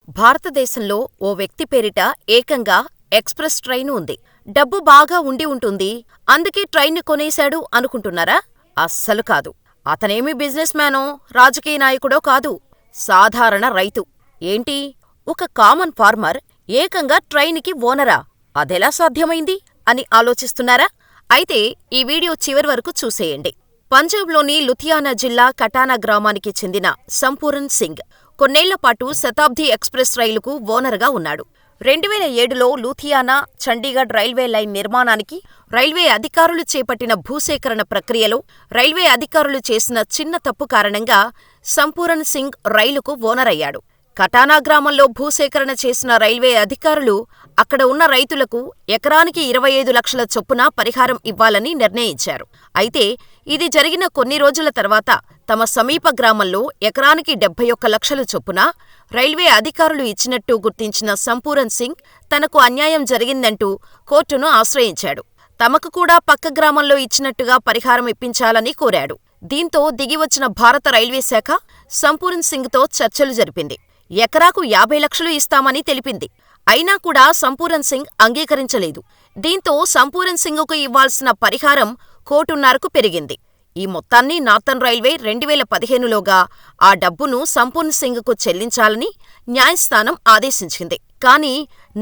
భారతదేశంలో ఓ వ్యక్తి పేరిట ఏకంగా ఎక్స్ప్రెస్ ట్రైను ఉంది. డబ్బు బాగా ఉండి ఉంటుంది, అందుకే ట్రైన్ని కొనేశాడు అనుకుంటున్నారా? అస్సలు కాదు. అతనేమీ బిజినెస్ మ్యానో, రాజకీయ నాయకుడో కాదు. సాధారణ రైతు. ఏంటి, ఒక కామన్ ఫార్మర్ ఏకంగా ట్రైనుకి ఓనరా? అదెలా సాధ్యమైంది అని ఆలోచిస్తున్నారా? అయితే ఈ వీడియో చివరి వరకు చూసేయండి. పంజాబ్లోని లుధియానా జిల్లా కటానా గ్రామానికి చెందిన సంపూరన్ సింగ్ కొన్నేళ్లపాటు శతాబ్ది ఎక్స్ప్రెస్ రైలుకు ఓనరుగా ఉన్నాడు. 2007లో లూథియానా చండీగఢ్ రైల్వే లైన్ నిర్మాణానికి రైల్వే అధికారులు చేపట్టిన భూసేకరణ ప్రక్రియలో రైల్వే అధికారులు చేసిన చిన్న తప్పు కారణంగా సంపూరన్ సింగ్ రైలుకు ఓనరయ్యాడు. కటానా గ్రామంలో భూసేకరణ చేసిన రైల్వే అధికారులు అక్కడ ఉన్న రైతులకు ఎకరానికి 25 లక్షల చొప్పున పరిహారం ఇవ్వాలని నిర్ణయించారు. అయితే ఇది జరిగిన కొన్ని రోజుల తర్వాత తమ సమీప గ్రామంలో ఎకరానికి 71 లక్షలు చొప్పున రైల్వే అధికారులు ఇచ్చినట్టు గుర్తించిన సంపూరన్ సింగ్ తనకు అన్యాయం జరిగిందంటూ కోర్టును ఆశ్రయించాడు. తమకు కూడా పక్క గ్రామంలో ఇచ్చినట్టుగా పరిహారం ఇప్పించాలని కోరాడు. దీంతో దిగివచ్చిన భారత రైల్వే శాఖ సంపూరన్ సింగ్తో చర్చలు జరిపింది. ఎకరాకు 50 లక్షలు ఇస్తామని తెలిపింది. అయినా కూడా సంపూరన్ సింగ్ అంగీకరించలేదు. దీంతో సంపూరన్ సింగ్కు ఇవ్వాల్సిన పరిహారం కోటిన్నరకు పెరిగింది. ఈ మొత్తాన్ని నార్థన్ రైల్వే 2015లోగా ఆ డబ్బును సంపూరన్ సింగ్కు చెల్లించాలని న్యాయస్థానం ఆదేశించింది. కానీ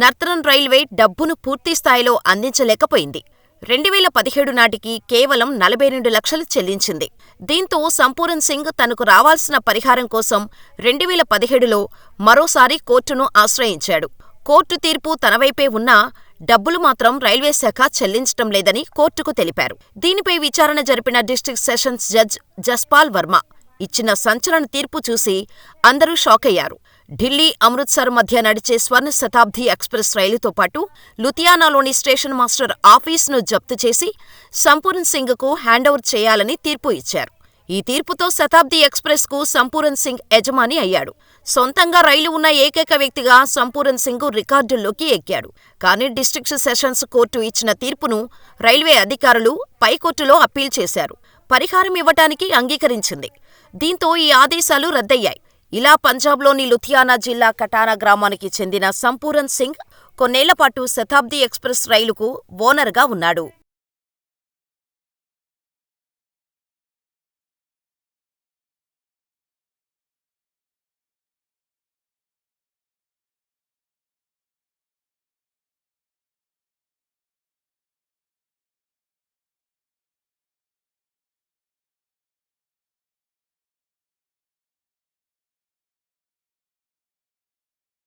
నార్థన్ రైల్వే డబ్బును పూర్తిస్థాయిలో అందించలేకపోయింది. 2017 నాటికి కేవలం 42 లక్షలు చెల్లించింది. దీంతో సంపూరన్ సింగ్ తనకు రావాల్సిన పరిహారం కోసం 2017లో మరోసారి కోర్టును ఆశ్రయించాడు. కోర్టు తీర్పు తనవైపే ఉన్నా డబ్బులు మాత్రం రైల్వే శాఖ చెల్లించటం లేదని కోర్టుకు తెలిపారు. దీనిపై విచారణ జరిపిన district sessions judge Jaspal Varma ఇచ్చిన సంచలన తీర్పు చూసి అందరూ షాకయ్యారు. ఢిల్లీ, అమృత్సర్ మధ్య నడిచే స్వర్ణ శతాబ్ది ఎక్స్ప్రెస్ రైలుతో పాటు లుధియానాలోని స్టేషన్ మాస్టర్ ఆఫీసును జప్తు చేసి సంపూరన్ సింగ్కు హ్యాండోవర్ చేయాలని తీర్పు ఇచ్చారు. ఈ తీర్పుతో శతాబ్ది ఎక్స్ప్రెస్కు సంపూరన్ సింగ్ యజమాని అయ్యాడు. సొంతంగా రైలు ఉన్న ఏకైక వ్యక్తిగా సంపూరన్ సింగ్ రికార్డుల్లోకి ఎక్కాడు. కానీ డిస్ట్రిక్ట్ సెషన్స్ కోర్టు ఇచ్చిన తీర్పును రైల్వే అధికారులు పైకోర్టులో అప్పీల్ చేశారు. పరిహారం ఇవ్వటానికి అంగీకరించింది. దీంతో ఈ ఆదేశాలు రద్దయ్యాయి. ఇలా పంజాబ్లోని లుధియానా జిల్లా కటానా గ్రామానికి చెందిన సంపూరన్ సింగ్ కొన్నేళ్లపాటు శతాబ్ది ఎక్స్ప్రెస్ రైలుకు ఓనరుగా ఉన్నాడు.